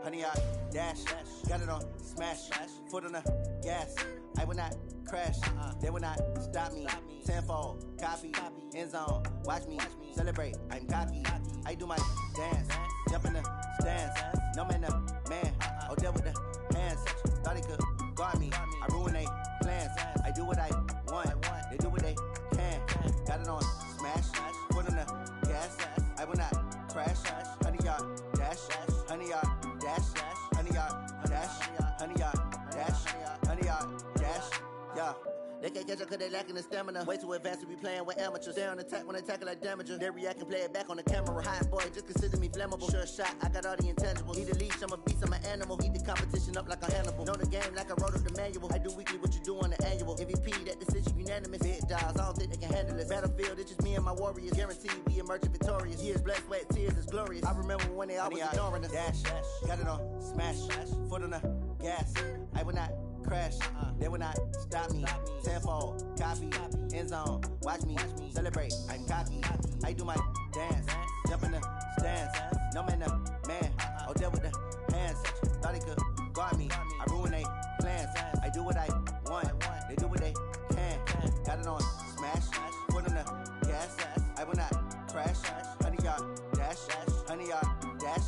honey yard dash. Got it on smash, foot on the gas. I will not crash, they will not stop me. Tenfold, copy, end zone, watch me celebrate. I'm cocky, I do my dance, jump in the stands. No man, the man, oh deal with the hands. Thought he could guard me, I ruin they plans. I do what I want, they do what they can. Got it on smash, foot on the gas. I will not crash, honey yard dash, honey yard dash, honey yard dash, honey yard dash, honey yard dash, yeah. They can't catch up cause they lacking the stamina. Way too advanced to be playing with amateurs. Stay on attack when they tackle like damager. They react and play it back on the camera. Hot boy, just consider me flammable. Sure shot, I got all the intangibles. Need a leash, I'm a beast, I'm an animal. Heat the competition up like a Hannibal. Know the game like I wrote up the manual. I do weekly what you do on the annual. MVP, that decision unanimous. Big dials, I don't think they can handle it. Battlefield, it's just me and my warriors. Guaranteed we emerging victorious. Years, blood, sweat, tears, it's glorious. I remember when they always ignoring us. Dash, got it on smash, foot on the gas. I will not crash, they will not stop me. Tenfold, copy, end zone, watch me celebrate. I'm cocky, I do my dance, jump in the stands. No man, the man, oh deal with the hands. Thought he could guard me, I ruin they plans. I do what I want, they do what they can. Got it on smash, foot on the gas. I will not crash, honey yard dash, honey yard dash,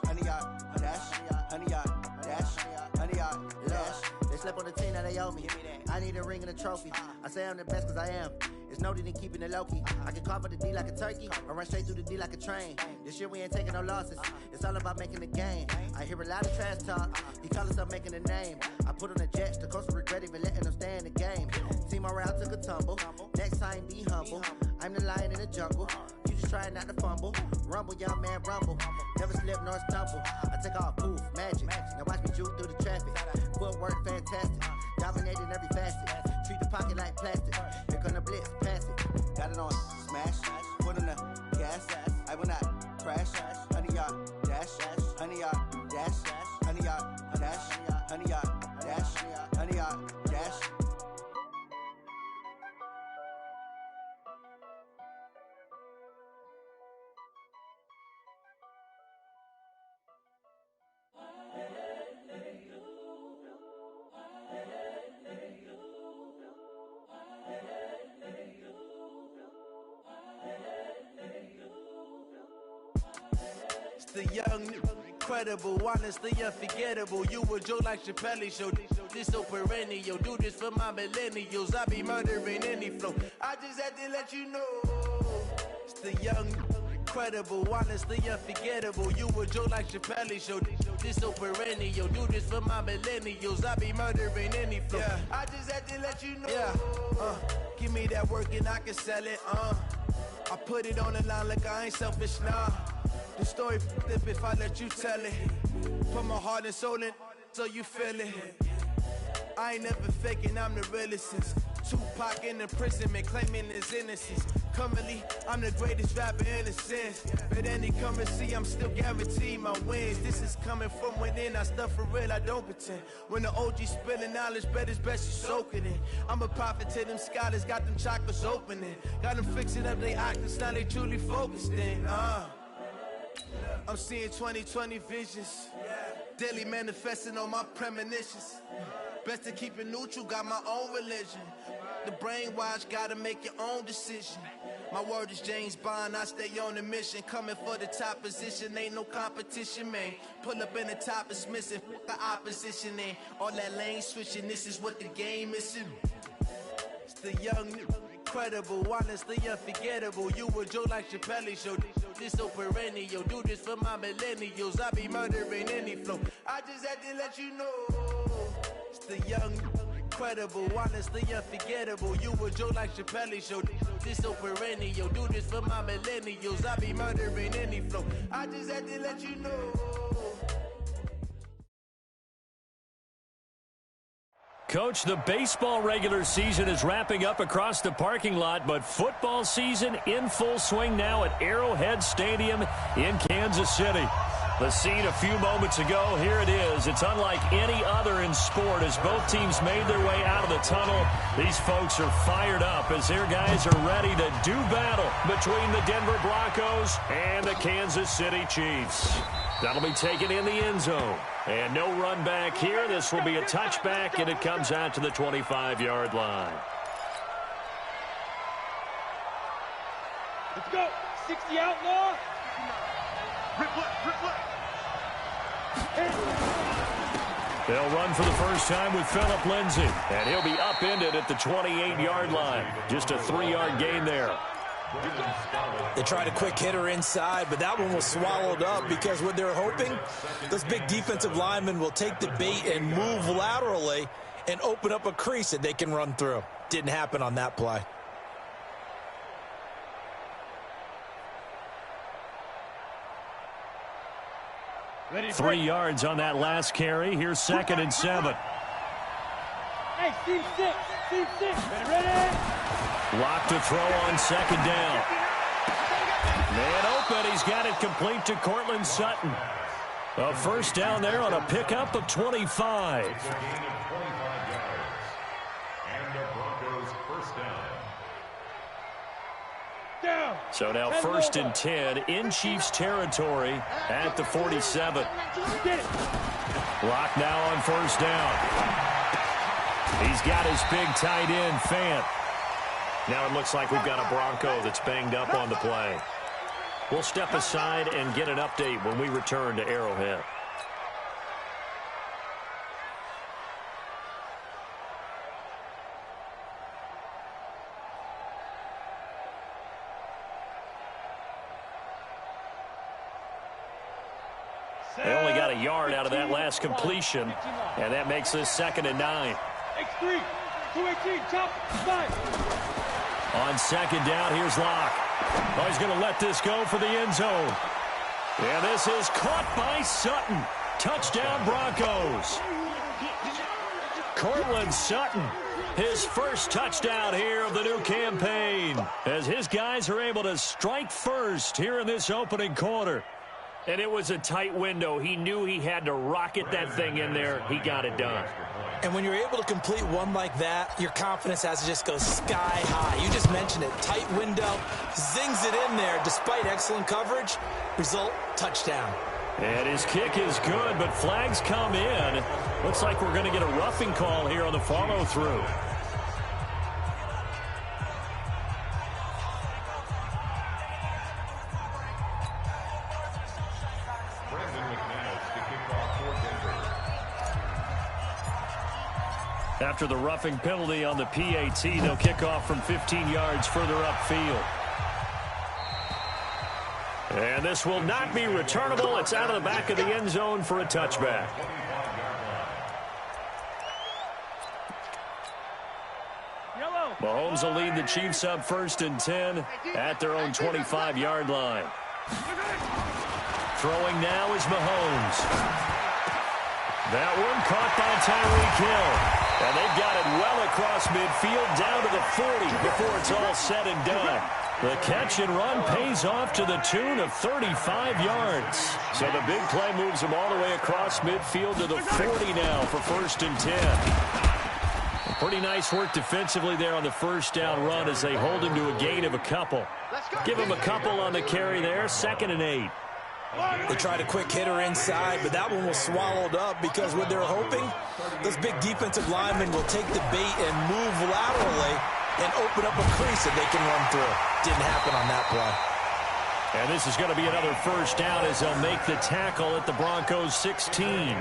honey yard dash, honey yard dash, honey yard dash. They slept on the team that they owe me. I need a ring and a trophy. I say I'm the best cause I am. It's no need in keeping it low-key. I can carve up the D like a turkey or run straight through the D like a train. This year we ain't taking no losses. It's all about making the game. I hear a lot of trash talk. He call himself making a name. I put on the Jets. The coach will regret even letting them stay in the game. Team morale took a tumble. Next time be humble. I'm the lion in the jungle. You just trying not to fumble. Rumble, young man, rumble. Never slip nor stumble. I take off, poof, magic. Now watch me juke through the traffic. Footwork fantastic. Dominating every facet. Treat the pocket like plastic. Here come the blitz, pass it. Got it on smash, foot on the gas. I will not crash, honey yard dash, honey yard dash, honey yard dash, honey yard dash, honey yard dash. The young, incredible, honestly unforgettable. You a joke like Chappelle show. This so perennial. Do this for my millennials. I be murdering any flow. I just had to let you know. It's the young, incredible, honestly unforgettable. You a joke like Chappelle show. This so perennial. Do this for my millennials. I be murdering any flow. Yeah. I just had to let you know. Yeah. Give me that work and I can sell it. I put it on the line like I ain't selfish, nah. The story flip if I let you tell it. Put my heart and soul in so you feel it. I ain't never faking, I'm the realest since Tupac in imprisonment, claiming his innocence. Currently, I'm the greatest rapper in a sense. But any currency, I'm still guaranteed my wins. This is coming from within, I stuff for real, I don't pretend. When the OG spilling knowledge, bet it's best you soak it in. I'm a prophet to them scholars, got them chakras opening. Got them fixing up they octaves, now they truly focused in. I'm seeing 2020 visions. Daily manifesting on my premonitions. Best to keep it neutral, got my own religion. The brainwash, gotta make your own decision. My word is James Bond, I stay on a mission. Coming for the top position, ain't no competition, man. Pull up in the top, it's missing, fuck the opposition, man. All that lane switching, this is what the game is. It's the young, incredible, honestly unforgettable. You a joke like Chappelle show. This so perennial. Do this for my millennials. I be murdering any flow. I just had to let you know. It's the young, incredible, honestly unforgettable. You a joke like Chappelle show. This so perennial. Do this for my millennials. I be murdering any flow. I just had to let you know. Coach, the baseball regular season is wrapping up across the parking lot, but football season in full swing now at Arrowhead Stadium in Kansas City. The scene a few moments ago, here it is. It's unlike any other in sport as both teams made their way out of the tunnel. These folks are fired up as their guys are ready to do battle between the Denver Broncos and the Kansas City Chiefs. That'll be taken in the end zone. And no run back here. This will be a touchback, and it comes out to the 25-yard line. Let's go. 60 outlaw. They'll run for the first time with Phillip Lindsay. And he'll be upended at the 28-yard line. Just a 3-yard gain there. They tried a quick hitter inside, but that one was swallowed up because what they're hoping, those big defensive linemen will take the bait and move laterally and open up a crease that they can run through. Didn't happen on that play. Ready, 3 yards on that last carry. Here's 2nd and 7. Hey, team 6. Team 6. Ready? Lock to throw on 2nd down. Man open. He's got it complete to Cortland Sutton. A first down there on a pickup of 25. And the Broncos first down. Down. So now 1st and 10 in Chiefs territory at the 47. Get it. Lock now on 1st down. He's got his big tight end, Fant. Now it looks like we've got a Bronco that's banged up on the play. We'll step aside and get an update when we return to Arrowhead. They only got a yard out of that last completion, and that makes this 2nd and 9. X3. 218. Chop. 5. On 2nd down, here's Locke. Oh, he's going to let this go for the end zone. And this is caught by Sutton. Touchdown, Broncos. Cortland Sutton, his first touchdown here of the new campaign, as his guys are able to strike first here in this opening quarter. And it was a tight window. He knew he had to rocket that thing in there. He got it done. And when you're able to complete one like that, your confidence has to just go sky high. You just mentioned it. Tight window, zings it in there despite excellent coverage. Result, touchdown. And his kick is good, but flags come in. Looks like we're going to get a roughing call here on the follow-through. After the roughing penalty on the PAT, they'll kick off from 15 yards further upfield. And this will not be returnable. It's out of the back of the end zone for a touchback. Mahomes will lead the Chiefs up 1st and 10 at their own 25-yard line. Throwing now is Mahomes. That one caught by Tyreek Hill. And they've got it well across midfield down to the 40 before it's all said and done. The catch and run pays off to the tune of 35 yards. So the big play moves them all the way across midfield to the 40 now for 1st and 10. Pretty nice work defensively there on the first down run as they hold him to a gain of a couple. Give him a couple on the carry there, 2nd and 8. They tried a quick hitter inside, but that one was swallowed up because what they're hoping, those big defensive linemen will take the bait and move laterally and open up a crease that they can run through. Didn't happen on that play. And this is going to be another first down as they'll make the tackle at the Broncos 16.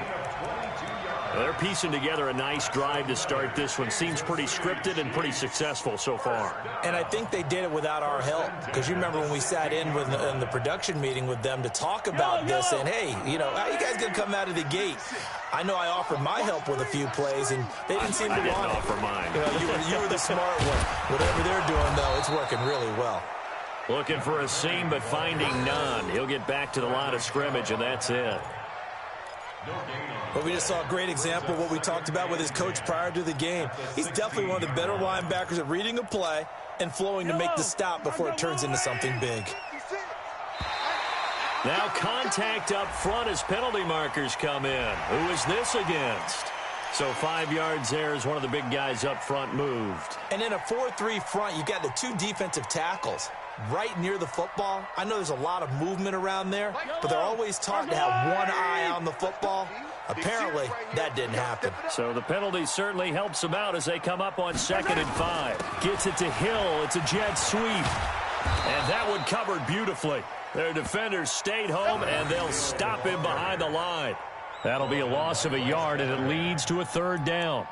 They're piecing together a nice drive to start this one. Seems pretty scripted and pretty successful so far. And I think they did it without our help. Because you remember when we sat in the production meeting with them to talk about this. And, hey, you know, how you guys going to come out of the gate? I know I offered my help with a few plays, and they didn't seem to want it. I didn't offer mine. You know, you were the smart one. Whatever they're doing, though, it's working really well. Looking for a seam, but finding none. He'll get back to the line of scrimmage, and that's it. But we just saw a great example of what we talked about with his coach prior to the game. He's definitely one of the better linebackers at reading a play and flowing to make the stop before it turns into something big. Now contact up front as penalty markers come in. Who is this against? So 5 yards there as one of the big guys up front moved. And in a 4-3 front, you've got the two defensive tackles. right near the football. I know there's a lot of movement around there, but they're always taught to have one eye on the football. Apparently, that didn't happen. So the penalty certainly helps them out as they come up on 2nd and 5. Gets it to Hill. It's a jet sweep. And that one covered beautifully. Their defenders stayed home, and they'll stop him behind the line. That'll be a loss of a yard, and it leads to a 3rd down.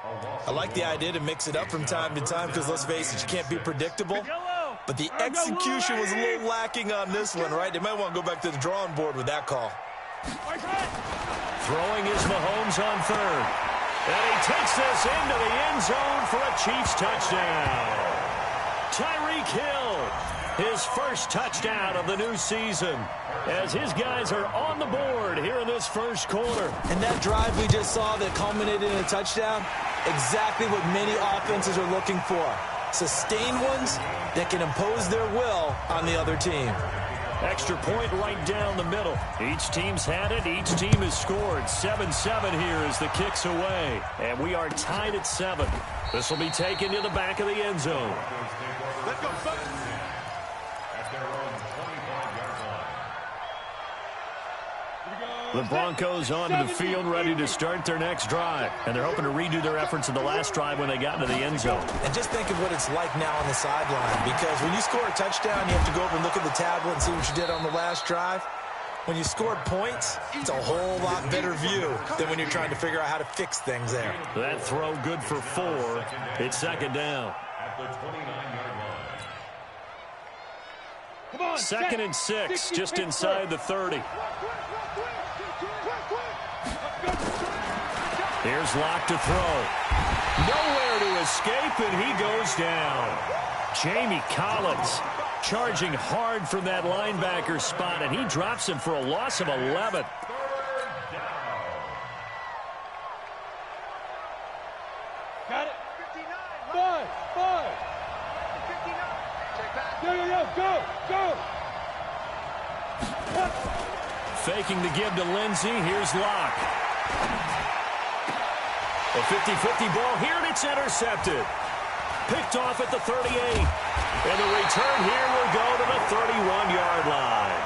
I like the idea to mix it up from time to time because, let's face it, you can't be predictable. But the execution was a little lacking on this one, right? They might want to go back to the drawing board with that call. Throwing is Mahomes on 3rd. And he takes this into the end zone for a Chiefs touchdown. Tyreek Hill, his first touchdown of the new season, as his guys are on the board here in this first quarter. And that drive we just saw that culminated in a touchdown, exactly what many offenses are looking for. Sustained ones that can impose their will on the other team. Extra point right down the middle. Each team's had it. Each team has scored. 7-7 here as the kick's away. And we are tied at 7. This will be taken to the back of the end zone. Let's go, at their own 25-yard line. The Broncos onto the field, ready to start their next drive. And they're hoping to redo their efforts in the last drive when they got into the end zone. And just think of what it's like now on the sideline, because when you score a touchdown, you have to go over and look at the tablet and see what you did on the last drive. When you scored points, it's a whole lot better view than when you're trying to figure out how to fix things there. That throw good for 4. It's 2nd down. At the 29-yard line. 2nd and 6, just inside the 30. Here's Locke to throw. Nowhere to escape, and he goes down. Jamie Collins charging hard from that linebacker spot, and he drops him for a loss of 11. Got it. 5. 59. Go. Faking the give to Lindsey. Here's Locke. A 50-50 ball here, and it's intercepted. Picked off at the 38. And the return here will go to the 31-yard line.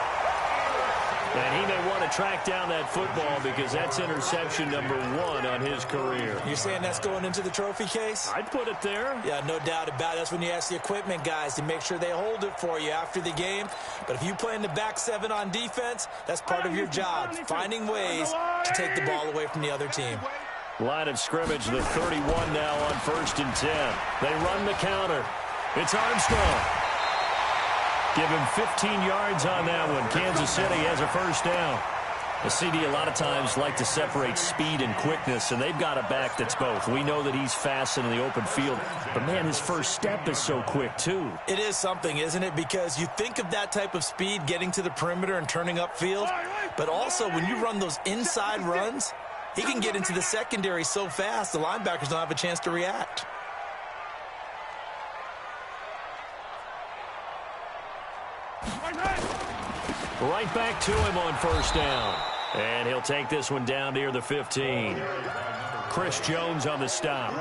And he may want to track down that football because that's interception number 1 on his career. You're saying that's going into the trophy case? I'd put it there. Yeah, no doubt about it. That's when you ask the equipment guys to make sure they hold it for you after the game. But if you play in the back 7 on defense, that's part of your job, finding ways to take the ball away from the other team. Line of scrimmage, the 31 now on 1st and 10. They run the counter. It's Armstrong. Give him 15 yards on that one. Kansas City has a first down. The CD a lot of times like to separate speed and quickness, and they've got a back that's both. We know that he's fast in the open field, but, man, his first step is so quick, too. It is something, isn't it? Because you think of that type of speed getting to the perimeter and turning upfield, but also when you run those inside runs, he can get into the secondary so fast the linebackers don't have a chance to react. Right back to him on first down. And he'll take this one down near the 15. Chris Jones on the stop.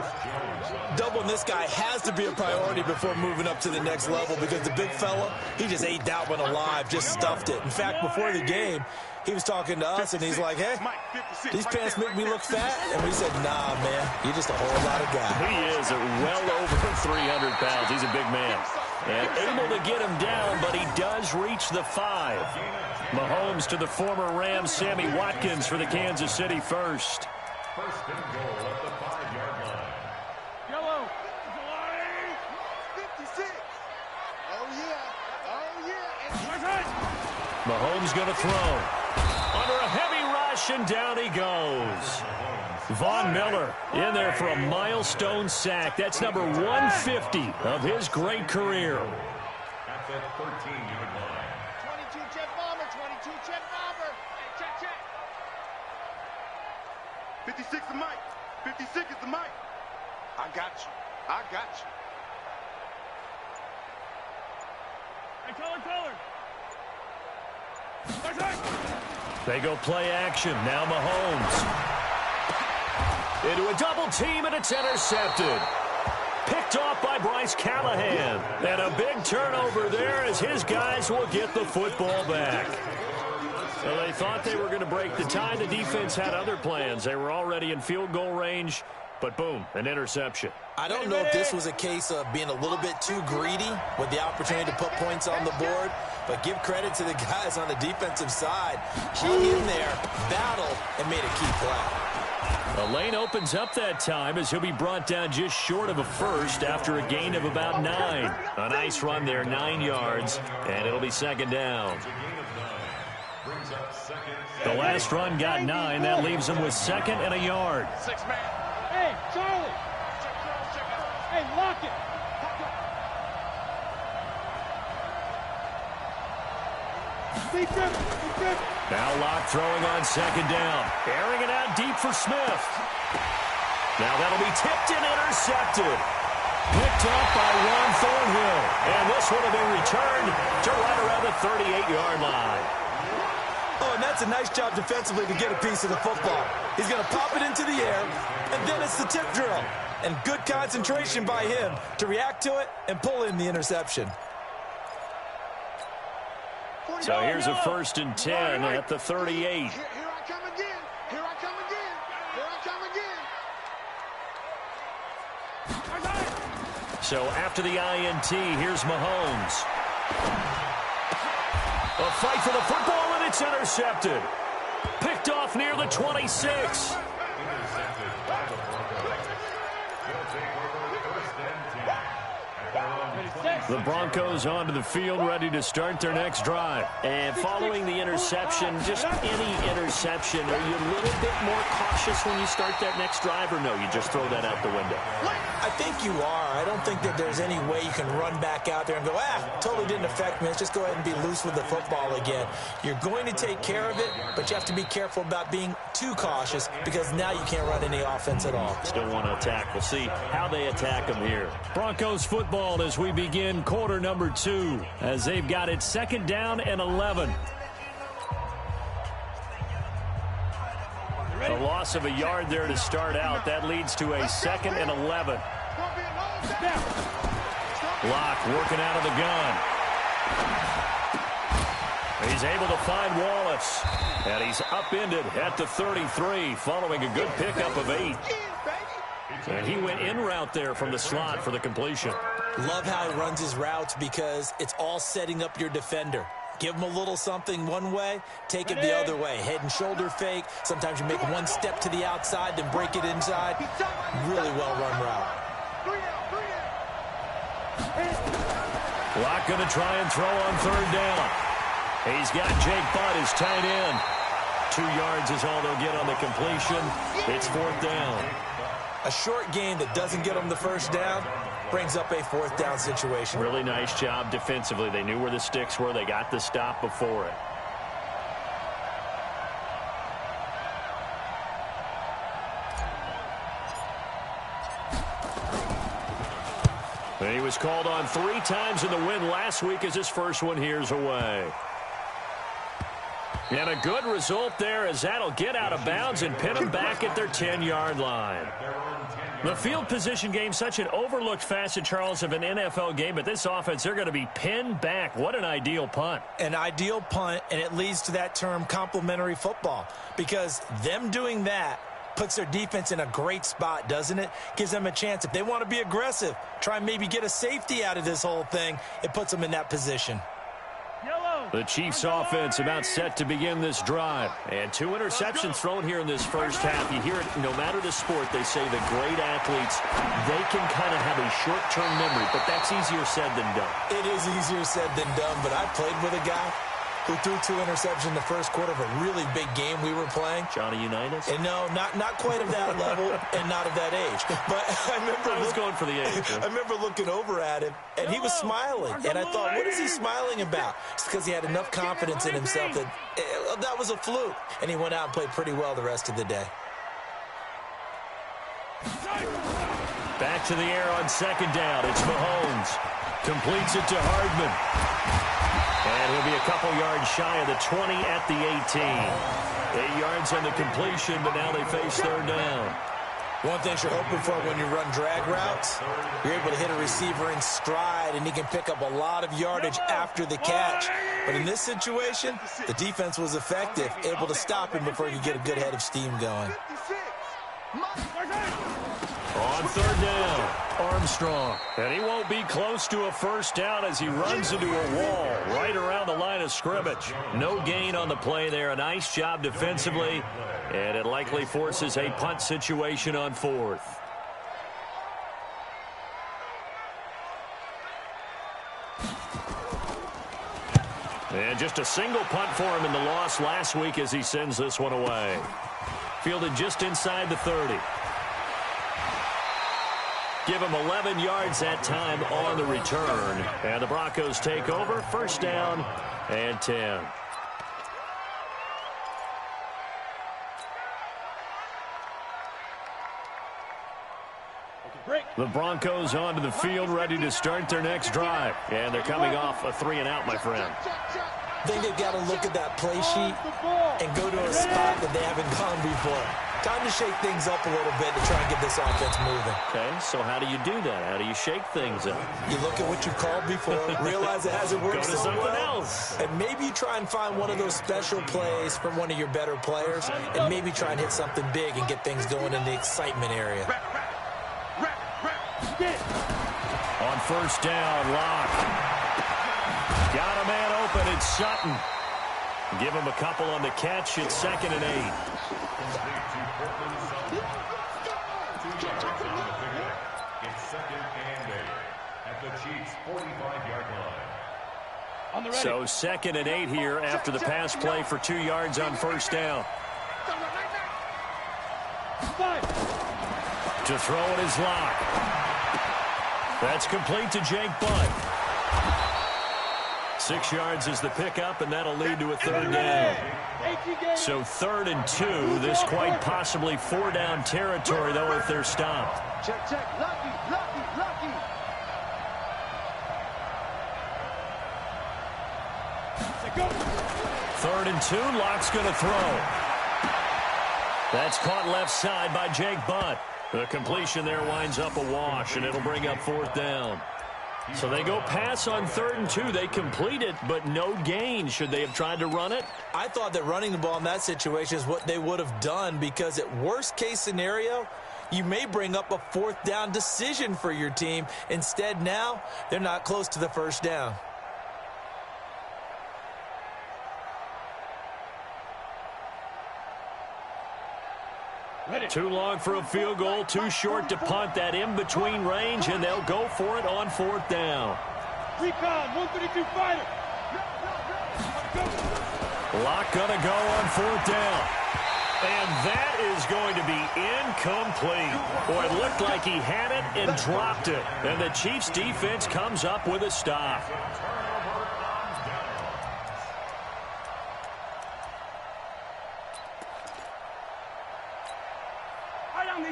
Doubling this guy has to be a priority before moving up to the next level because the big fella, he just ate that one alive, just stuffed it. In fact, before the game, he was talking to us, and he's like, hey, these pants make me look fat? And we said, nah, man, you're just a whole lot of guy. He is well over 300 pounds. He's a big man. And able to get him down, but he does reach the 5. Mahomes to the former Rams, Sammy Watkins for the Kansas City first. First and goal at the 5-yard line. Yellow. 56. Oh, yeah. Mahomes going to throw. Under a heavy rush, and down he goes. Von Miller in there for a milestone sack. That's number 150 of his great career. At the 13-yard line. 22 jet bomber. 22 jet bomber. Hey, check. 56 is Mike. 56 is the Mike. I got you. Hey, color. They go play action. Now Mahomes. Into a double team, and it's intercepted. Picked Picked off by Bryce Callahan. And a big turnover there as his guys will get the football back. So they thought they were going to break the tie. The defense had other plans. They were already in field goal range, but boom, an interception. I don't know if this was a case of being a little bit too greedy with the opportunity to put points on the board, but give credit to the guys on the defensive side. Hung in there, battled, and made a key play. The lane opens up that time as he'll be brought down just short of a first after a gain of about 9. A nice run there, 9 yards, and it'll be second down. The last run got 9. That leaves him with second and a yard. 6 man. Hey, Charlie. Hey, lock it. Now Locke throwing on second down. Airing it out deep for Smith. Now that'll be tipped and intercepted. Picked up by Ron Thornhill. And this would have been returned to right around the 38-yard line. Oh, and that's a nice job defensively to get a piece of the football. He's going to pop it into the air, and then it's the tip drill. And good concentration by him to react to it and pull in the interception. So here's a 1st and 10 at the 38. Here I come again. Here I come again. Here I come again. So after the INT, here's Mahomes. A fight for the football, and it's intercepted. Picked off near the 26. The Broncos onto the field, ready to start their next drive. And following the interception, just any interception, are you a little bit more cautious when you start that next drive, or no, you just throw that out the window? I think you are. I don't think that there's any way you can run back out there and go, totally didn't affect me. Let's just go ahead and be loose with the football again. You're going to take care of it, but you have to be careful about being too cautious because now you can't run any offense at all. Still want to attack. We'll see how they attack them here. Broncos football as we begin quarter number 2 as they've got it second down and 11. The loss of a yard there to start out. That leads to a 2nd and 11. Locke working out of the gun. He's able to find Wallace. And he's upended at the 33 following a good pickup of 8. And he went in route there from the slot for the completion. Love how he runs his routes because it's all setting up your defender. Give him a little something one way, take it the other way. Head and shoulder fake. Sometimes you make one step to the outside, then break it inside. Really well-run route. Locke going to try and throw on 3rd down. He's got Jake Butt, his tight end. 2 yards is all they'll get on the completion. It's 4th down. A short game that doesn't get them the 1st down brings up a 4th down situation. Really nice job defensively. They knew where the sticks were. They got the stop before it. And he was called on 3 times in the win last week as his first one here's away. And a good result there as that'll get out of bounds and pin them back at their 10-yard line. The field position game, such an overlooked facet, Charles, of an NFL game, but this offense, they're going to be pinned back. What an ideal punt. An ideal punt, and it leads to that term complementary football, because them doing that puts their defense in a great spot, doesn't it? Gives them a chance. If they want to be aggressive, try and maybe get a safety out of this whole thing, it puts them in that position. The Chiefs offense about set to begin this drive. And 2 interceptions thrown here in this first half. You hear it, no matter the sport, they say the great athletes, they can kind of have a short-term memory, but that's easier said than done. It is easier said than done, but I played with a guy who threw 2 interceptions in the first quarter of a really big game we were playing. Johnny Unitas? And no, not quite of that level and not of that age. But I was going for the age. I remember looking over at him, and he was smiling. And I thought, what is he smiling about? It's because he had enough confidence in himself that that was a fluke. And he went out and played pretty well the rest of the day. Back to the air on 2nd down. It's Mahomes. Completes it to Hardman. And he'll be a couple yards shy of the 20 at the 18. 8 yards on the completion, but now they face 3rd down. One thing you're hoping for when you run drag routes, you're able to hit a receiver in stride, and he can pick up a lot of yardage after the catch. But in this situation, the defense was effective, able to stop him before he could get a good head of steam going. On third down, Armstrong. And he won't be close to a first down as he runs into a wall right around the line of scrimmage. No gain on the play there. A nice job defensively, and it likely forces a punt situation on fourth. And just a single punt for him in the loss last week as he sends this one away. Fielded just inside the 30. Give him 11 yards that time on the return. And the Broncos take over. First down and 10. The Broncos onto the field, ready to start their next drive. And they're coming off a 3-and-out, my friend. I think they've got to look at that play sheet and go to a spot that they haven't gone before. Time to shake things up a little bit to try and get this offense moving. Okay, so how do you do that? How do you shake things up? You look at what you called before, realize it hasn't worked Go to so something well, else. and maybe you try and find one of those special plays from one of your better players, and maybe try and hit something big and get things going in the excitement area. On first down, Locke. Got a man open. It's Sutton. Give him a couple on the catch. It's 2nd and 8. It's 2nd and 8 at the Chiefs' 45-yard line. So 2nd and 8 here after the pass play for 2 yards on first down. To throw it is Locke. That's complete to Jake Butt. 6 yards is the pickup, and that'll lead to a third down. So 3rd and 2. This quite possibly 4-down territory, though, if they're stopped. Check. Lucky. 3rd and 2. Locke's going to throw. That's caught left side by Jake Butt. The completion there winds up a wash, and it'll bring up 4th down. So they go pass on 3rd and 2. They complete it, but no gain. Should they have tried to run it? I thought that running the ball in that situation is what they would have done, because at worst case scenario, you may bring up a 4th down decision for your team. Instead, now they're not close to the first down. Too long for a field goal, too short to punt. That in-between range, and they'll go for it on 4th down. Recon, 132 fighter. Locke gonna go on 4th down. And that is going to be incomplete. Boy, it looked like he had it and dropped it. And the Chiefs defense comes up with a stop.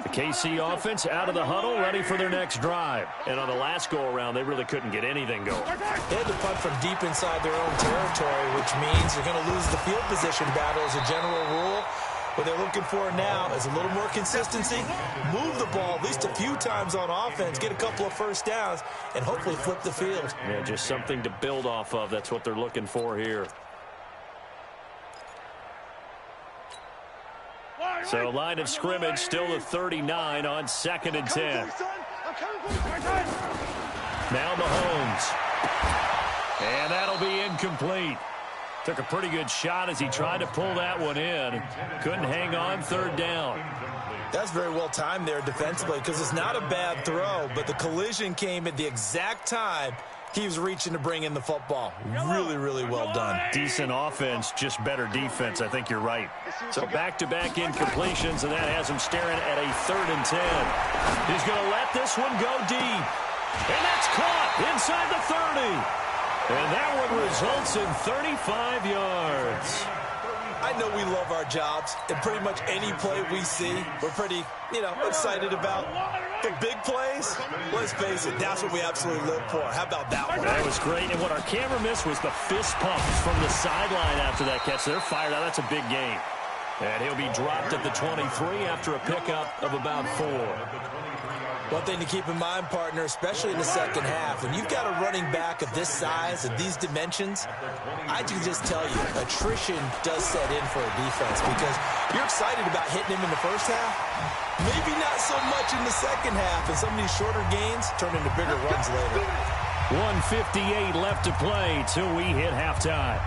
The KC offense out of the huddle, ready for their next drive. And on the last go-around, they really couldn't get anything going. They had to punt from deep inside their own territory, which means you're going to lose the field position battle as a general rule. What they're looking for now is a little more consistency, move the ball at least a few times on offense, get a couple of first downs, and hopefully flip the field. Yeah, just something to build off of. That's what they're looking for here. So line of scrimmage still the 39 on 2nd and 10. Now Mahomes. And that'll be incomplete. Took a pretty good shot as he tried to pull that one in. Couldn't hang on 3rd down. That's very well timed there defensively, because it's not a bad throw, but the collision came at the exact time he was reaching to bring in the football. Really, really well done. Decent offense, just better defense. I think you're right. So back-to-back incompletions, and that has him staring at a 3rd and 10. He's going to let this one go deep. And that's caught inside the 30. And that one results in 35 yards. I know we love our jobs, and pretty much any play we see, we're pretty, excited about. The big plays, let's face it, that's what we absolutely live for. How about that one? That was great, and what our camera missed was the fist pumps from the sideline after that catch. They're fired out. That's a big game. And he'll be dropped at the 23 after a pickup of about 4. One thing to keep in mind, partner, especially in the second half, when you've got a running back of this size and these dimensions, I can just tell you, attrition does set in for a defense because you're excited about hitting him in the first half. Maybe not so much in the second half, and some of these shorter gains turn into bigger runs later. 1:58 left to play till we hit halftime.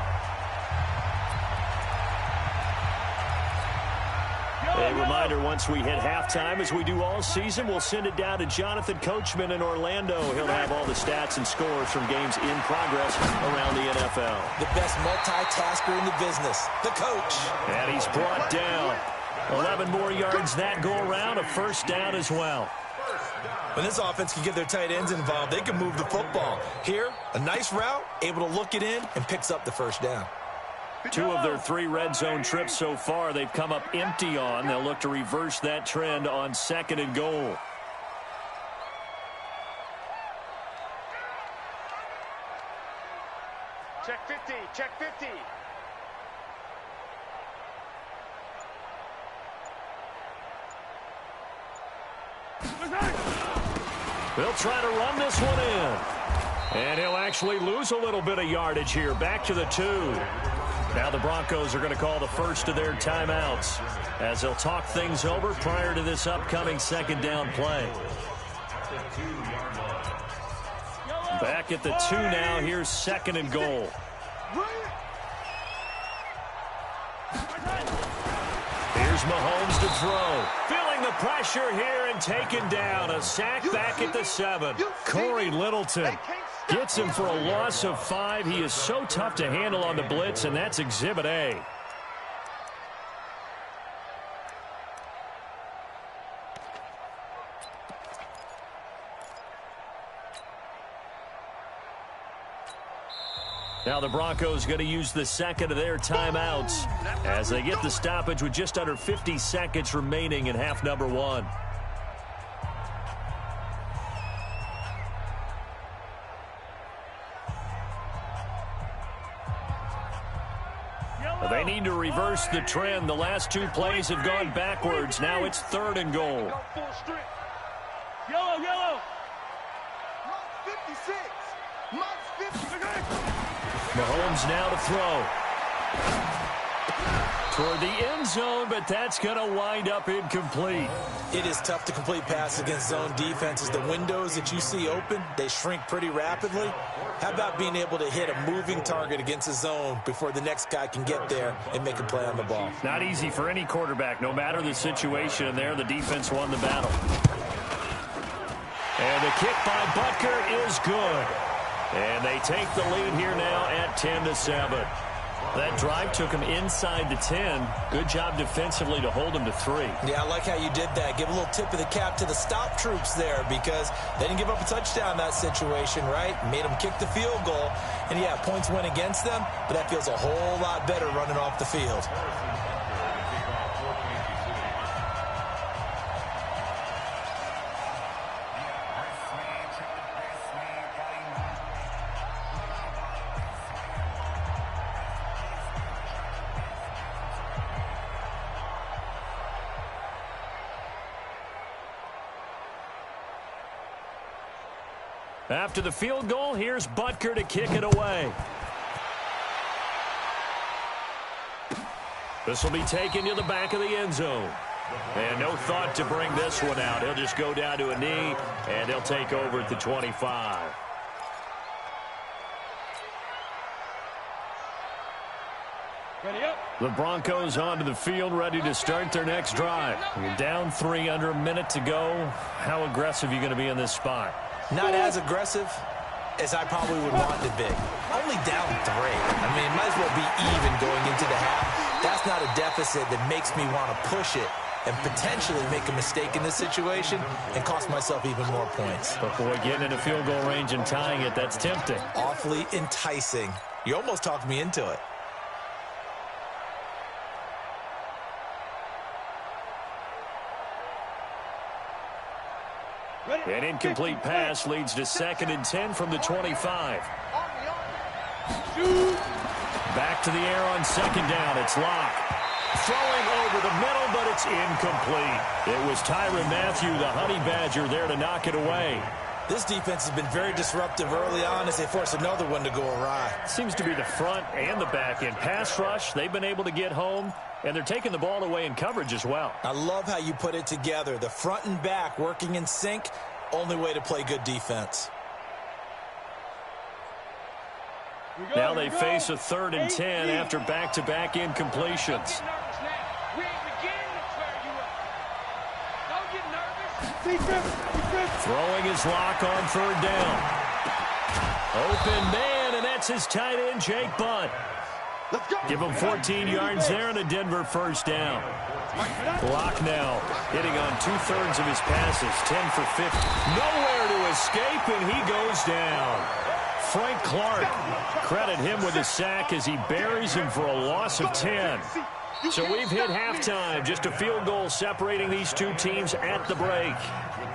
A reminder, once we hit halftime, as we do all season, we'll send it down to Jonathan Coachman in Orlando. He'll have all the stats and scores from games in progress around the NFL. The best multitasker in the business, the coach. And he's brought down. 11 more yards that go around, a first down as well. When this offense can get their tight ends involved, they can move the football. Here, a nice route, able to look it in, and picks up the first down. 2 of their 3 red zone trips so far they've come up empty on. They'll look to reverse that trend on 2nd and goal. Check 50, check 50. They'll try to run this one in. And he'll actually lose a little bit of yardage here. Back to the 2. Now the Broncos are going to call the first of their timeouts as they'll talk things over prior to this upcoming second down play. Back at the 2 now. Here's 2nd and goal. Here's Mahomes to throw. Feeling the pressure here and taken down. A sack back at the 7. Corey Littleton gets him for a loss of 5. He is so tough to handle on the blitz, and that's Exhibit A. Now the Broncos going to use the second of their timeouts as they get the stoppage with just under 50 seconds remaining in half number 1. They need to reverse the trend. The last 2 plays have gone backwards. Now it's 3rd and goal. Yellow, yellow. 56. Mike's 50. Mahomes now to throw. Toward the end zone, but that's going to wind up incomplete. It is tough to complete passes against zone defenses. The windows that you see open, they shrink pretty rapidly. How about being able to hit a moving target against a zone before the next guy can get there and make a play on the ball? Not easy for any quarterback, no matter the situation. There, the defense won the battle. And the kick by Butker is good. And they take the lead here now at 10-7. That drive took him inside the 10. Good job defensively to hold him to 3. Yeah, I like how you did that. Give a little tip of the cap to the stop troops there because they didn't give up a touchdown in that situation, right? Made them kick the field goal. And, yeah, points went against them, but that feels a whole lot better running off the field. After the field goal, here's Butker to kick it away. This will be taken to the back of the end zone. And no thought to bring this one out. He'll just go down to a knee, and they'll take over at the 25. Ready up. The Broncos onto the field, ready to start their next drive. You're down 3, under a minute to go. How aggressive are you going to be in this spot? Not as aggressive as I probably would want to be. Only down 3. I mean, it might as well be even going into the half. That's not a deficit that makes me want to push it and potentially make a mistake in this situation and cost myself even more points. But boy, getting into field goal range and tying it, that's tempting. Awfully enticing. You almost talked me into it. An incomplete pass leads to 2nd and 10 from the 25. Back to the air on second down. It's Locke. Throwing over the middle, but it's incomplete. It was Tyrann Mathieu, the Honey Badger, there to knock it away. This defense has been very disruptive early on as they force another one to go awry. Seems to be the front and the back end. Pass rush, they've been able to get home, and they're taking the ball away in coverage as well. I love how you put it together. The front and back working in sync, only way to play good defense. Now they face a 3rd and 10 after back-to-back incompletions. Throwing his Lock on 3rd down. Open man, and that's his tight end, Jake Butt. Give him 14 yards there and a Denver 1st down. Lock now hitting on 2/3 of his passes, 10 for 50. Nowhere to escape, and he goes down. Frank Clark, credit him with a sack as he buries him for a loss of 10. So we've hit halftime, just a field goal separating these two teams at the break.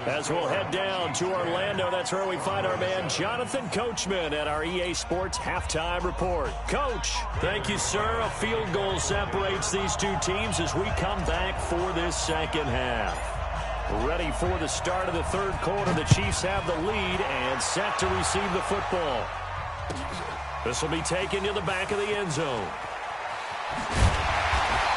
As we'll head down to Orlando, that's where we find our man Jonathan Coachman at our EA Sports Halftime Report. Coach, thank you, sir. A field goal separates these two teams as we come back for this second half. Ready for the start of the 3rd quarter. The Chiefs have the lead and set to receive the football. This will be taken to the back of the end zone.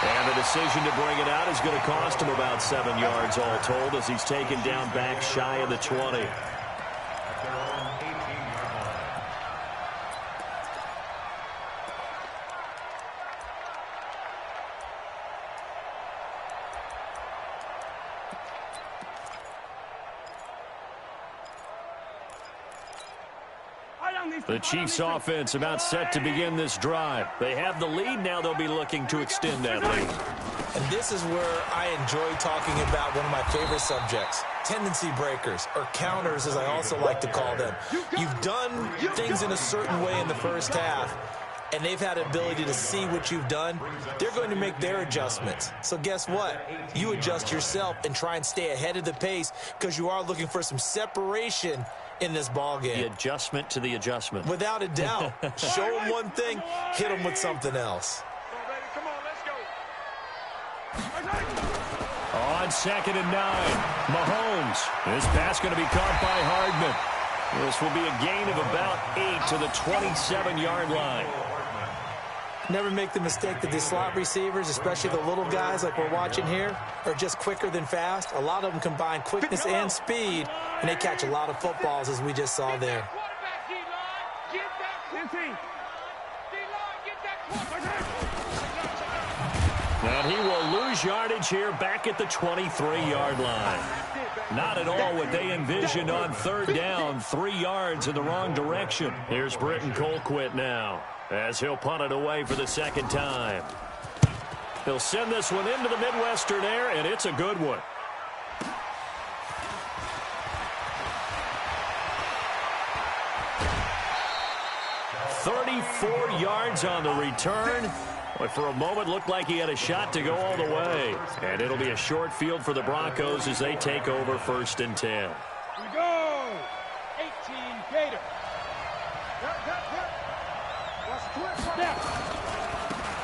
And the decision to bring it out is going to cost him about 7 yards all told as he's taken down back shy of the 20. The Chiefs offense about set to begin this drive. They have the lead. Now they'll be looking to extend that lead. And this is where I enjoy talking about one of my favorite subjects, tendency breakers, or counters as I also like to call them. You've done things in a certain way in the first half, and they've had the ability to see what you've done. They're going to make their adjustments. So guess what? You adjust yourself and try and stay ahead of the pace because you are looking for some separation in this ball game. The adjustment to the adjustment. Without a doubt. Show them one thing, hit them with something else. Come on, let's go. On 2nd and 9, Mahomes. This pass going to be caught by Hardman. This will be a gain of about 8 to the 27-yard line. Never make the mistake that the slot receivers, especially the little guys like we're watching here, are just quicker than fast. A lot of them combine quickness and speed, and they catch a lot of footballs, as we just saw there. And he will lose yardage here back at the 23-yard line. Not at all what they envisioned on 3rd down, 3 yards in the wrong direction. Here's Britton Colquitt now, as he'll punt it away for the 2nd time. He'll send this one into the Midwestern air, and it's a good one. "34 yards on the return. But for a moment, looked like he had a shot to go all the way. And it'll be a short field for the Broncos as they take over 1st and 10. Here we go. 18 Gator.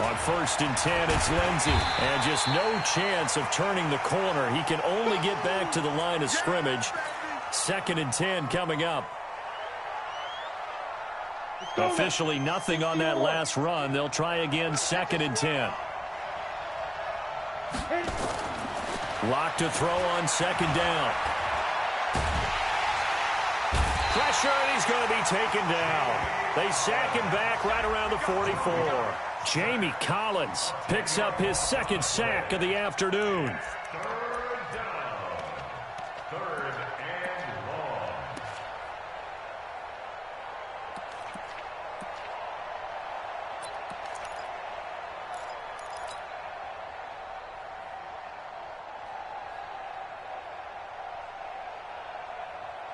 On 1st and 10, it's Lindsey. And just no chance of turning the corner. He can only get back to the line of scrimmage. 2nd and 10 coming up. Officially nothing on that last run. They'll try again 2nd and 10. Lock to throw on 2nd down. Pressure, and he's going to be taken down. They sack him back right around the 44. Jamie Collins picks up his 2nd sack of the afternoon. 3rd down. 3rd and long.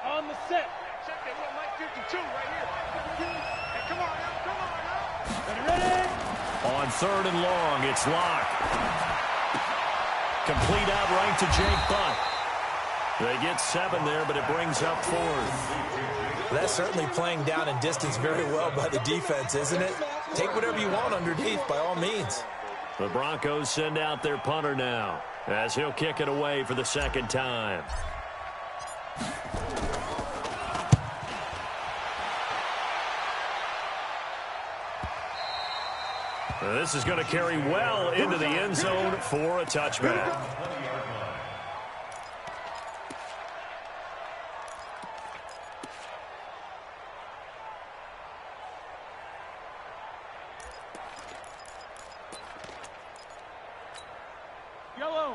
On the set. Check that little Mike 52 right here. Hey, come on now. Ready? On 3rd and long, it's Locke. Complete out right to Jake Butt. They get 7 there, but it brings up 4th. That's certainly playing down in distance very well by the defense, isn't it? take whatever you want underneath by all means. The Broncos send out their punter now as he'll kick it away for the second time. This is going to carry well into the end zone for a touchback.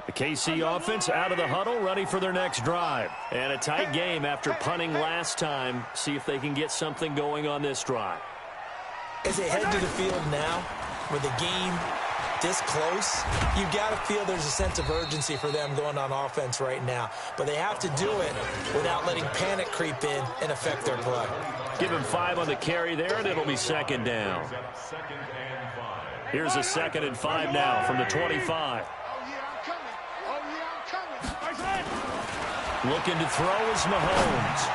The KC offense out of the huddle, ready for their next drive. And a tight game after punting last time. See if they can get something going on this drive. As they head to the field now, with the game this close, you've got to feel there's a sense of urgency for them going on offense right now. But they have to do it without letting panic creep in and affect their play. Give him 5 on the carry there, and it'll be second down. Here's a 2nd and 5 now from the 25. Looking to throw is Mahomes.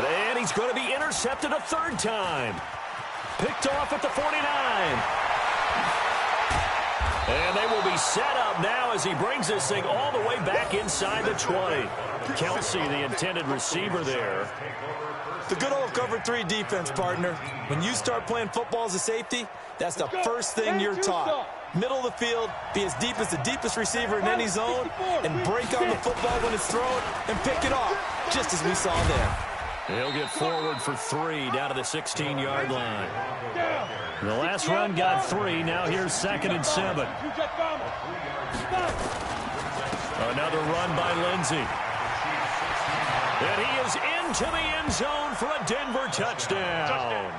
And he's going to be intercepted a third time. Picked off at the 49. And they will be set up now as he brings this thing all the way back inside the 20. Kelsey, the intended receiver there. The good old cover 3 defense, partner. When you start playing football as a safety, that's the first thing you're taught. Middle of the field, be as deep as the deepest receiver in any zone, and break on the football when it's thrown and pick it off, just as we saw there. He'll get forward for 3 down to the 16-yard line. The last run got 3. Now here's 2nd and 7. Another run by Lindsey. And he is into the end zone for a Denver touchdown.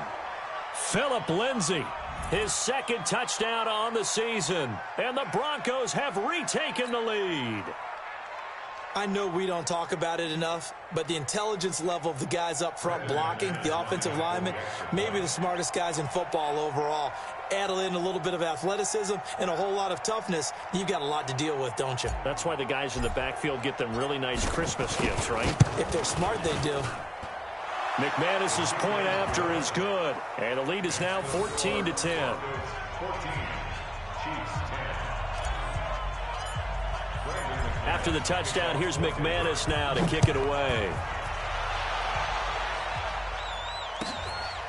Phillip Lindsey, his 2nd touchdown on the season. And the Broncos have retaken the lead. I know we don't talk about it enough, but the intelligence level of the guys up front blocking, the offensive linemen, maybe the smartest guys in football overall. Add in a little bit of athleticism and a whole lot of toughness, you've got a lot to deal with, don't you? That's why the guys in the backfield get them really nice Christmas gifts, right? If they're smart, they do. McManus's point after is good, and the lead is now 14-10. 14, After the touchdown, here's McManus now to kick it away.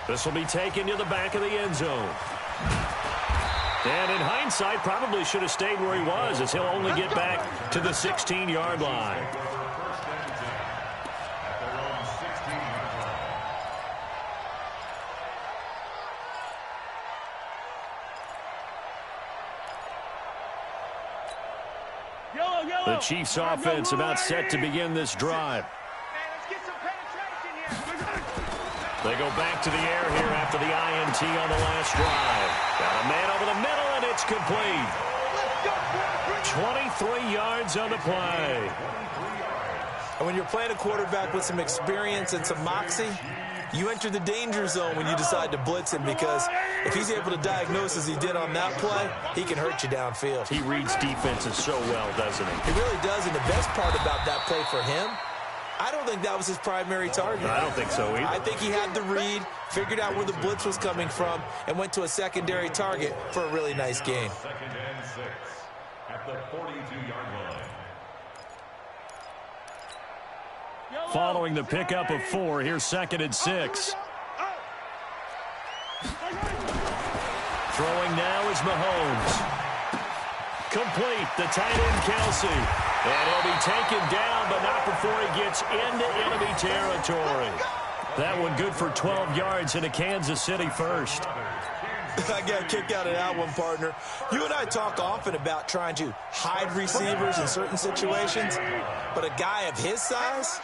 This will be taken to the back of the end zone. And in hindsight, probably should have stayed where he was, as he'll only get back to the 16-yard line. The Chiefs offense about set to begin this drive. They go back to the air here after the INT on the last drive. Got a man over the middle, and it's complete. 23 yards on the play. And when you're playing a quarterback with some experience and some moxie, you enter the danger zone when you decide to blitz him, because if he's able to diagnose as he did on that play, he can hurt you downfield. He reads defenses so well, doesn't he? He really does, and the best part about that play for him, I don't think that was his primary target. I don't think so either. I think he had the read, figured out where the blitz was coming from, and went to a secondary target for a really nice gain. 2nd and 6 at the 42-yard line. Following the pickup of 4, here's 2nd and 6. Throwing now is Mahomes. Complete, the tight end Kelsey. And he'll be taken down, but not before he gets into enemy territory. That one good for 12 yards into Kansas City first. I got a kick out of that one, partner. You and I talk often about trying to hide receivers in certain situations, but a guy of his size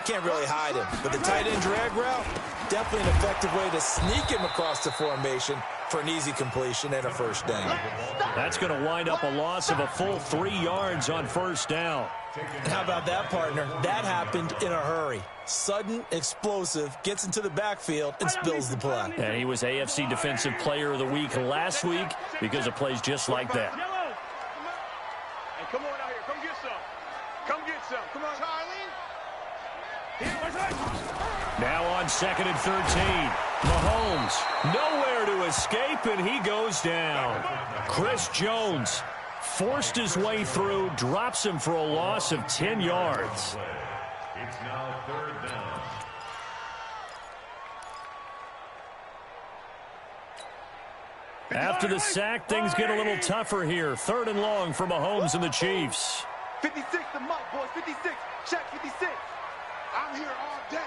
can't really hide him. But the tight end drag route, definitely an effective way to sneak him across the formation for an easy completion and a first down. That's going to wind up a loss of a full 3 yards on first down. How about that, partner? That happened in a hurry. Sudden, explosive, gets into the backfield, and spills the play. And he was AFC Defensive Player of the Week last week because of plays just like that. Hey, come on out here. Come get some. Come get some. Come on, Charlie. Now on on 2nd and 13. Mahomes nowhere to escape, and he goes down. Chris Jones forced his way through, drops him for a loss of 10 yards. It's now 3rd down. After the sack, things get a little tougher here. 3rd and long for Mahomes and the Chiefs. 56 the mark, boys. 56. Check 56. I'm here all day.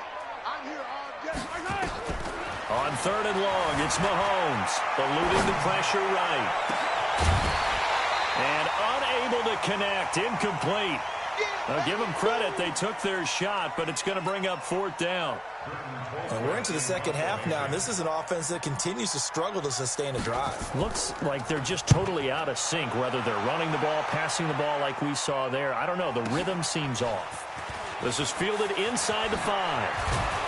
I'm here all day. On 3rd and long, it's Mahomes, eluding the pressure right. And unable to connect, incomplete. Now, give them credit, they took their shot, but it's going to bring up 4th down. And we're into the second half now, and this is an offense that continues to struggle to sustain a drive. Looks like they're just totally out of sync, whether they're running the ball, passing the ball like we saw there. I don't know, the rhythm seems off. This is fielded inside the 5.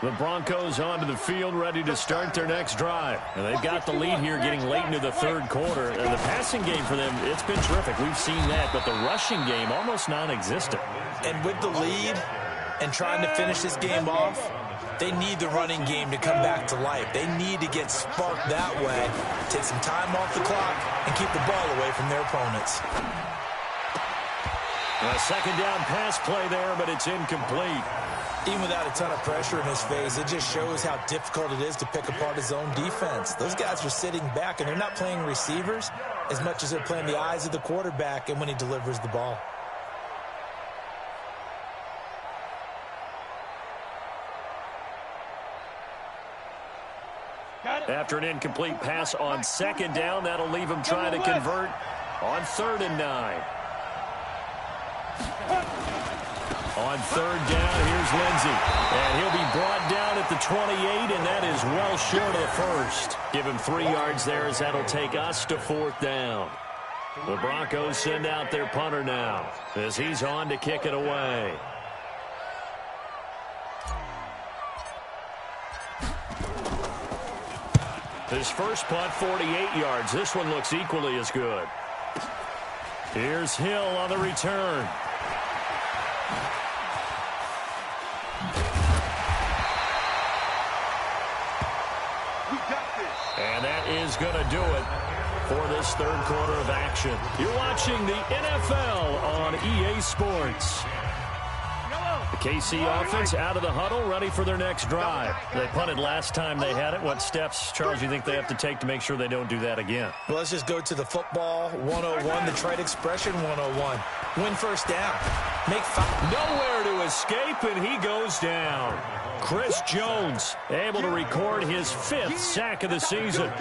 The Broncos onto the field, ready to start their next drive. And they've got the lead here getting late into the 3rd quarter. And the passing game for them, it's been terrific. We've seen that, but the rushing game almost non-existent. And with the lead and trying to finish this game off, they need the running game to come back to life. They need to get sparked that way, take some time off the clock, and keep the ball away from their opponents. A 2nd down pass play there, but it's incomplete. Even without a ton of pressure in his face, it just shows how difficult it is to pick apart his own defense. Those guys are sitting back, and they're not playing receivers as much as they're playing the eyes of the quarterback and when he delivers the ball. After an incomplete pass on 2nd down, that'll leave him trying to convert on 3rd and 9. On 3rd down, here's Lindsey. And he'll be brought down at the 28, and that is well short of the 1st. Give him 3 yards there, as that'll take us to 4th down. The Broncos send out their punter now, as he's on to kick it away. His first punt, 48 yards. This one looks equally as good. Here's Hill on the return. And that is going to do it for this 3rd quarter of action. You're watching the NFL on EA Sports. The KC offense out of the huddle, ready for their next drive. They punted last time they had it. What steps, Charles, do you think they have to take to make sure they don't do that again? Well, let's just go to the football 101, the trade expression 101. Win 1st down. Make 5. Nowhere to escape, and he goes down. Chris Jones able to record his 5th sack of the season.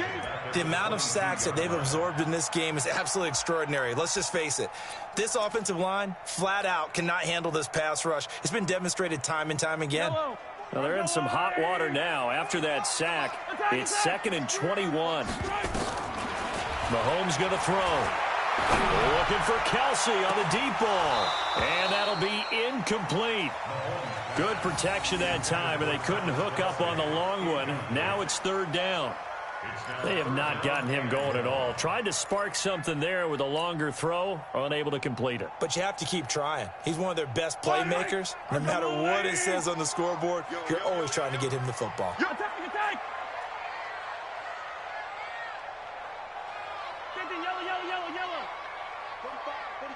The amount of sacks that they've absorbed in this game is absolutely extraordinary. Let's just face it. This offensive line, flat out, cannot handle this pass rush. It's been demonstrated time and time again. Well, they're in some hot water now. After that sack, it's 2nd and 21. Mahomes going to throw. Looking for Kelsey on the deep ball. And that'll be incomplete. Good protection that time, and they couldn't hook up on the long one. Now it's 3rd down. They have not gotten him going at all. Tried to spark something there with a longer throw, unable to complete it. But you have to keep trying. He's one of their best playmakers. No matter what it says on the scoreboard, you're always trying to get him the football.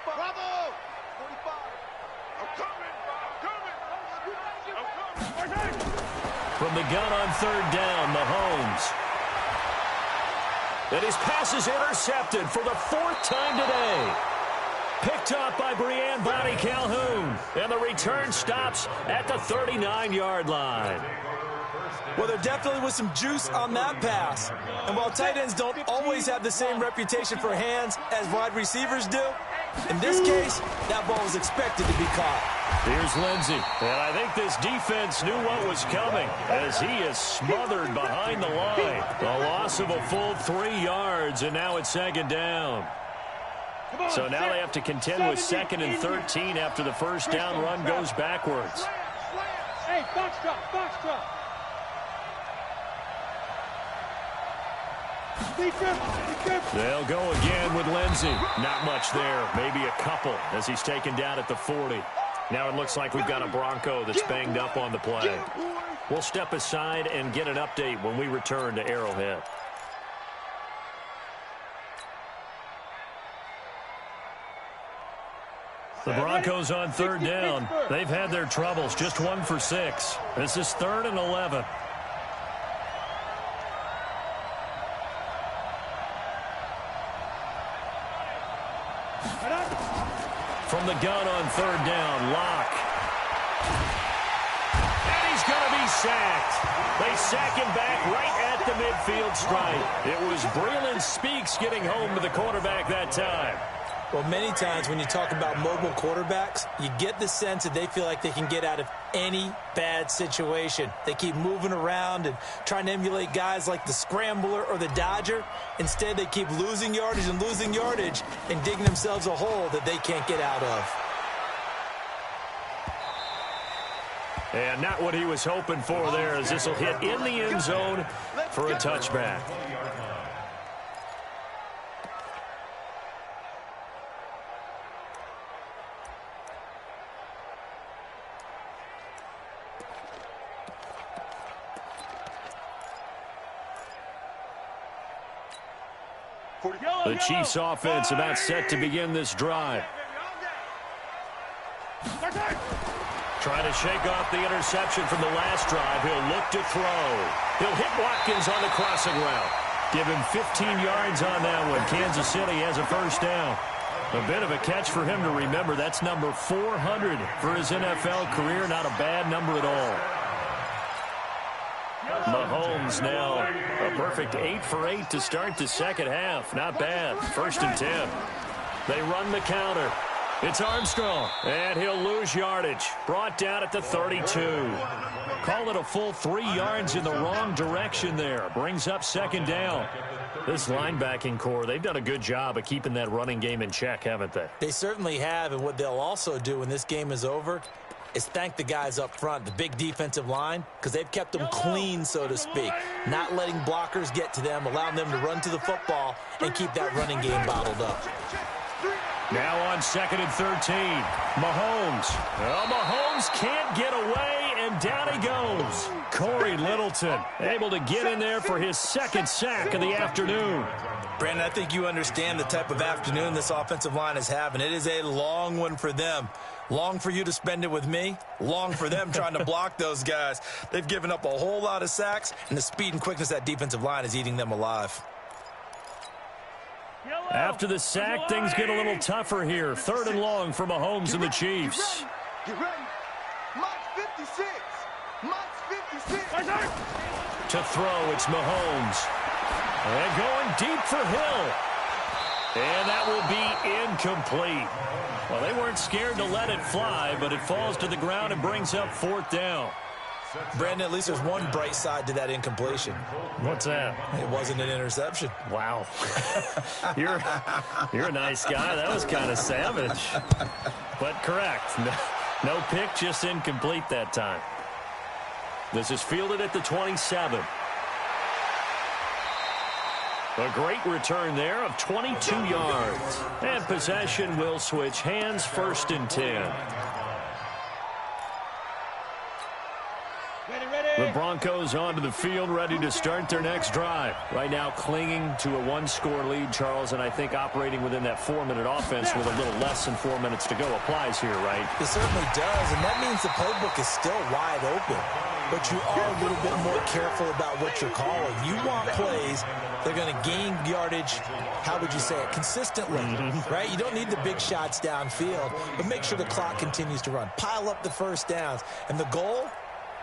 Bravo! 45. I'm coming. From the gun on 3rd down, Mahomes. And his pass is intercepted for the 4th time today. Picked up by Breanne Bonnie Calhoun. And the return stops at the 39-yard line. Well, there definitely was some juice on that pass. And while tight ends don't always have the same reputation for hands as wide receivers do, in this case, that ball was expected to be caught. Here's Lindsey. And I think this defense knew what was coming as he is smothered behind the line. The loss of a full 3 yards, and now it's 2nd down. So now they have to contend with 2nd and 13 after the 1st down run goes backwards. Hey, box drop, box drop. They'll go again with Lindsey. Not much there. Maybe a couple as he's taken down at the 40. Now it looks like we've got a Bronco that's banged up on the play. We'll step aside and get an update when we return to Arrowhead. The Broncos on third down. They've had their troubles. Just 1 for 6. This is 3rd and 11. From the gun on third down, Locke. And he's going to be sacked. They sack him back right at the midfield stripe. It was Breland Speaks getting home to the quarterback that time. Well, many times when you talk about mobile quarterbacks, you get the sense that they feel like they can get out of any bad situation. They keep moving around and trying to emulate guys like the Scrambler or the Dodger. Instead, they keep losing yardage and digging themselves a hole that they can't get out of. And not what he was hoping for there, as this will hit in the end zone for a touchback. The Chiefs offense about set to begin this drive. Trying to shake off the interception from the last drive. He'll look to throw. He'll hit Watkins on the crossing route. Give him 15 yards on that one. Kansas City has a first down. A bit of a catch for him to remember. That's number 400 for his NFL career. Not a bad number at all. Mahomes now a perfect 8 for 8 to start the second half. Not bad. 1st and 10. They run the counter. It's Armstrong, and he'll lose yardage. Brought down at the 32. Call it a full 3 yards in the wrong direction there. Brings up 2nd down. This linebacking core, they've done a good job of keeping that running game in check, haven't they? They certainly have, and what they'll also do when this game is over is thank the guys up front, the big defensive line, because they've kept them clean, so to speak. Not letting blockers get to them, allowing them to run to the football and keep that running game bottled up. Now on 2nd and 13. Mahomes. Well, Mahomes can't get away, and down he goes. Corey Littleton able to get in there for his 2nd sack of the afternoon. Brandon, I think you understand the type of afternoon this offensive line is having. It is a long one for them. Long for you to spend it with me. Long for them trying to block those guys. They've given up a whole lot of sacks, and the speed and quickness of that defensive line is eating them alive. After the sack, things get a little tougher here. 3rd and long for Mahomes and the Chiefs. Get ready. Mike 56. Mike 56. To throw, it's Mahomes. And going deep for Hill. And that will be incomplete. Well, they weren't scared to let it fly, but it falls to the ground and brings up 4th down. Brandon, at least there's one bright side to that incompletion. What's that? It wasn't an interception. Wow. You're a nice guy. That was kind of savage. But correct. No pick, just incomplete that time. This is fielded at the 27. A great return there of 22 yards. And possession will switch hands. 1st and 10. The Broncos onto the field, ready to start their next drive. Right now clinging to a 1-score lead, Charles, and I think operating within that 4-minute offense with a little less than 4 minutes to go applies here, right? It certainly does, and that means the playbook is still wide open. But you are a little bit more careful about what you're calling. You want plays that are going to gain yardage, how would you say it, consistently, right? You don't need the big shots downfield, but make sure the clock continues to run. Pile up the first downs, and the goal,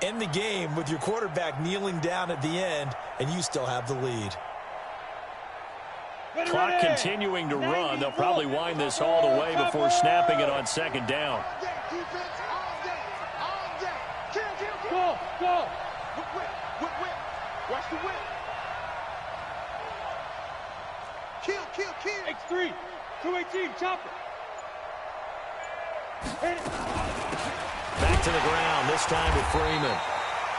end the game with your quarterback kneeling down at the end, and you still have the lead. Clock continuing to run. They'll probably wind this all the way before snapping it on 2nd down. Go! Whip. Watch the whip. Kill. X3, 218, chopper. Back to the ground, this time with Freeman.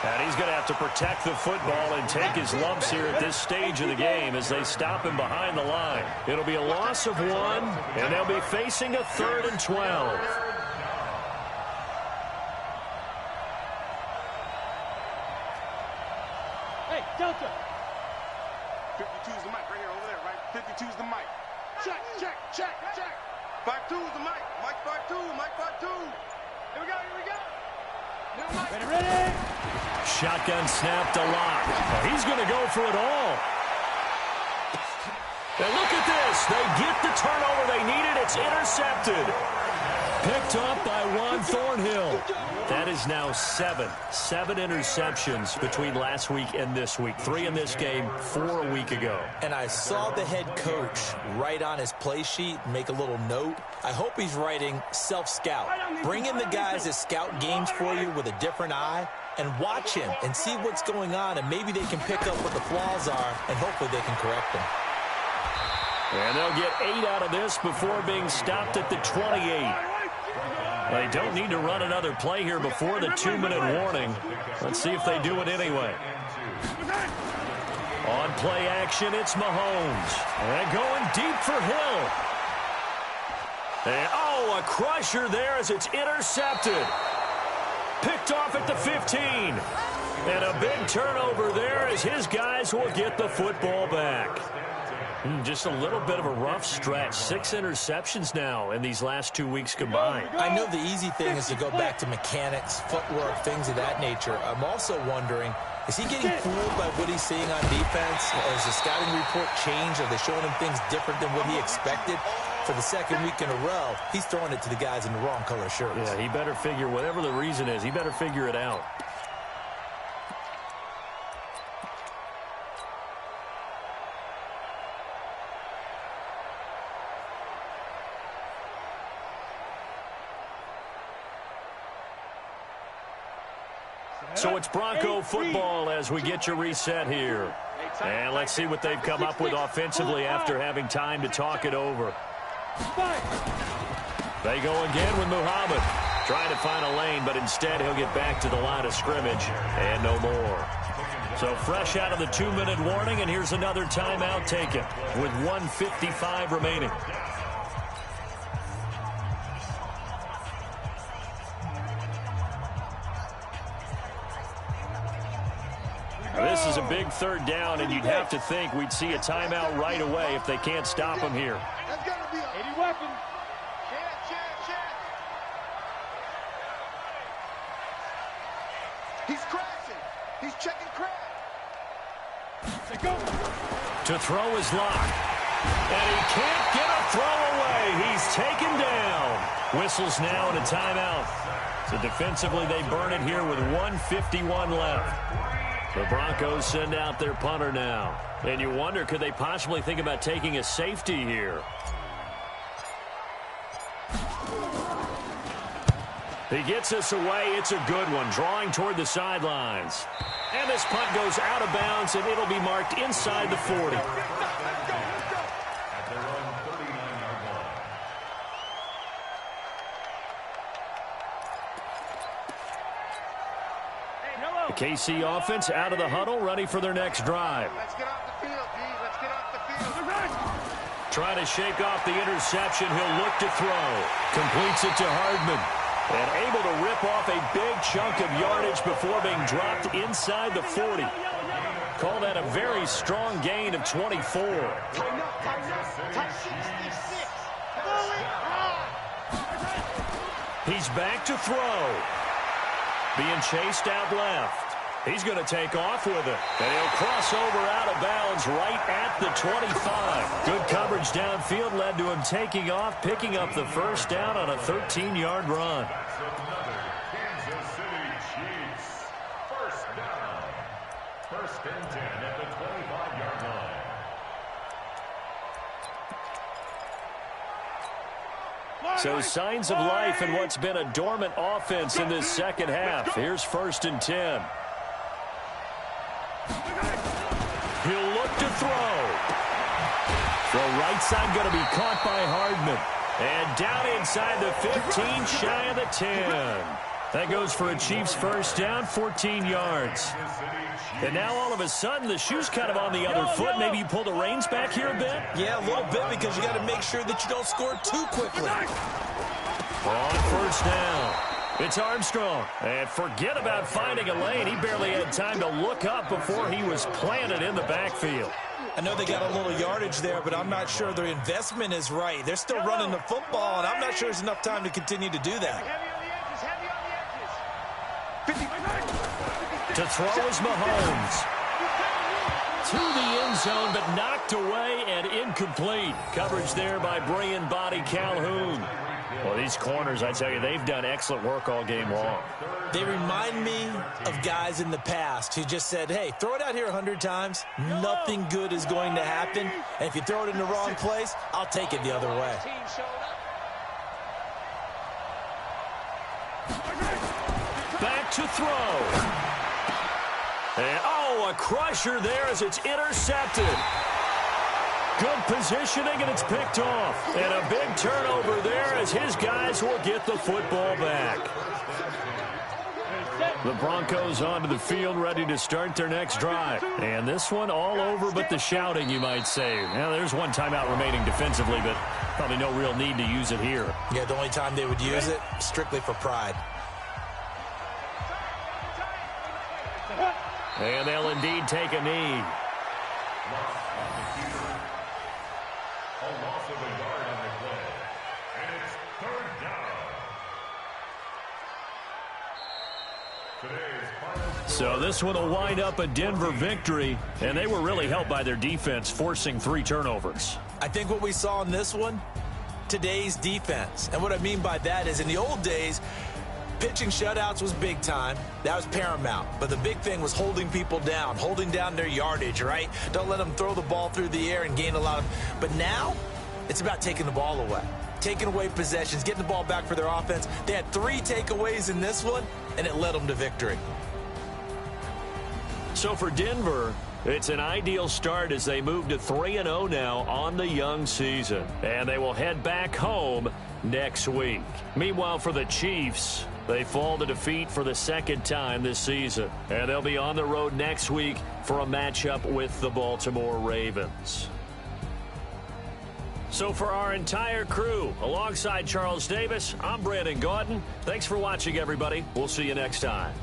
And he's going to have to protect the football and take his lumps here at this stage of the game as they stop him behind the line. It'll be a loss of 1, and they'll be facing a 3rd and 12. Hey, Delta. 52's the mic right here, over there, right? 52's the mic. Check, check, check, check. 52's the mic. Mike 52, Mike 52. Here we go, here we go. Ready, ready. Shotgun snap to Locke. He's going to go for it all. And look at this. They get the turnover they needed. It's intercepted. Picked up by Juan Thornhill. That is now 7 interceptions between last week and this week. 3 in this game, 4 a week ago. And I saw the head coach write on his play sheet, make a little note. I hope he's writing self-scout. Bring in the guys that scout games for you with a different eye and watch him and see what's going on, and maybe they can pick up what the flaws are, and hopefully they can correct them. And they'll get 8 out of this before being stopped at the 28. They don't need to run another play here before the 2-minute warning. Let's see if they do it anyway. On play action, it's Mahomes. And going deep for Hill. And, a crusher there as it's intercepted. Picked off at the 15. And a big turnover there as his guys will get the football back. Just a little bit of a rough stretch. 6 interceptions now in these last 2 weeks combined. I know the easy thing is to go back to mechanics, footwork, things of that nature. I'm also wondering, is he getting fooled by what he's seeing on defense? Has the scouting report changed? Are they showing him things different than what he expected? For the second week in a row, he's throwing it to the guys in the wrong color shirts. Yeah, he better figure, whatever the reason is, he better figure it out. So it's Bronco football as we get your reset here. And let's see what they've come up with offensively after having time to talk it over. They go again with Muhammad. Trying to find a lane, but instead he'll get back to the line of scrimmage and no more. So fresh out of the 2-minute warning, and here's another timeout taken with 1:55 remaining. This is a big 3rd down, and you'd have to think we'd see a timeout right away if they can't stop him here. 80 weapons. He's crashing. He's checking crack. To throw his Lock. And he can't get a throw away. He's taken down. Whistles now and a timeout. So defensively, they burn it here with 1:51 left. The Broncos send out their punter now. And you wonder, could they possibly think about taking a safety here? He gets us away. It's a good one, drawing toward the sidelines. And this punt goes out of bounds, and it'll be marked inside the 40. The KC offense out of the huddle, ready for their next drive. Let's get off the field, D. Let's get off the field. Trying to shake off the interception. He'll look to throw. Completes it to Hardman. And able to rip off a big chunk of yardage before being dropped inside the 40. Call that a very strong gain of 24. He's back to throw. Being chased out left. He's going to take off with it. And he'll cross over out of bounds right at the 25. Good coverage downfield led to him taking off, picking up the first down on a 13-yard run. Kansas City Chiefs. First down. 1st and 10 at the 25-yard line. So signs of life in what's been a dormant offense in this second half. Here's 1st and 10. He'll look to throw. Throw right side going to be caught by Hardman. And down inside the 15, shy of the 10. That goes for a Chiefs first down, 14 yards. And now all of a sudden the shoe's kind of on the other foot. Maybe you pull the reins back here a bit? Yeah, a little bit, because you got to make sure that you don't score too quickly. On first down, it's Armstrong. And forget about finding a lane. He barely had time to look up before he was planted in the backfield. I know they got a little yardage there, but I'm not sure their investment is right. They're still running the football, and I'm not sure there's enough time to continue to do that. To throw is Mahomes. To the end zone, but knocked away and incomplete. Coverage there by Brian Body Calhoun. Well, these corners, I tell you, they've done excellent work all game long. They remind me of guys in the past who just said, hey, throw it out here 100 times. Nothing good is going to happen. And if you throw it in the wrong place, I'll take it the other way. Back to throw. And, oh, a crusher there as it's intercepted. Good positioning, and it's picked off. And a big turnover there as his guys will get the football back. The Broncos onto the field, ready to start their next drive. And this one all over but the shouting, you might say. Now, there's one timeout remaining defensively, but probably no real need to use it here. Yeah, the only time they would use it, strictly for pride. And they'll indeed take a knee. A loss of a yard on the play. And it's third down. Today's final score. So this one will wind up a Denver victory, and they were really helped by their defense, forcing 3 turnovers. I think what we saw in this one, today's defense. And what I mean by that is in the old days, pitching shutouts was big time. That was paramount. But the big thing was holding people down, holding down their yardage, right? Don't let them throw the ball through the air and gain a lot of... But now, it's about taking the ball away. Taking away possessions, getting the ball back for their offense. They had 3 takeaways in this one, and it led them to victory. So for Denver, it's an ideal start as they move to 3-0 now on the young season. And they will head back home next week. Meanwhile, for the Chiefs, they fall to defeat for the 2nd time this season. And they'll be on the road next week for a matchup with the Baltimore Ravens. So for our entire crew, alongside Charles Davis, I'm Brandon Gaudin. Thanks for watching, everybody. We'll see you next time.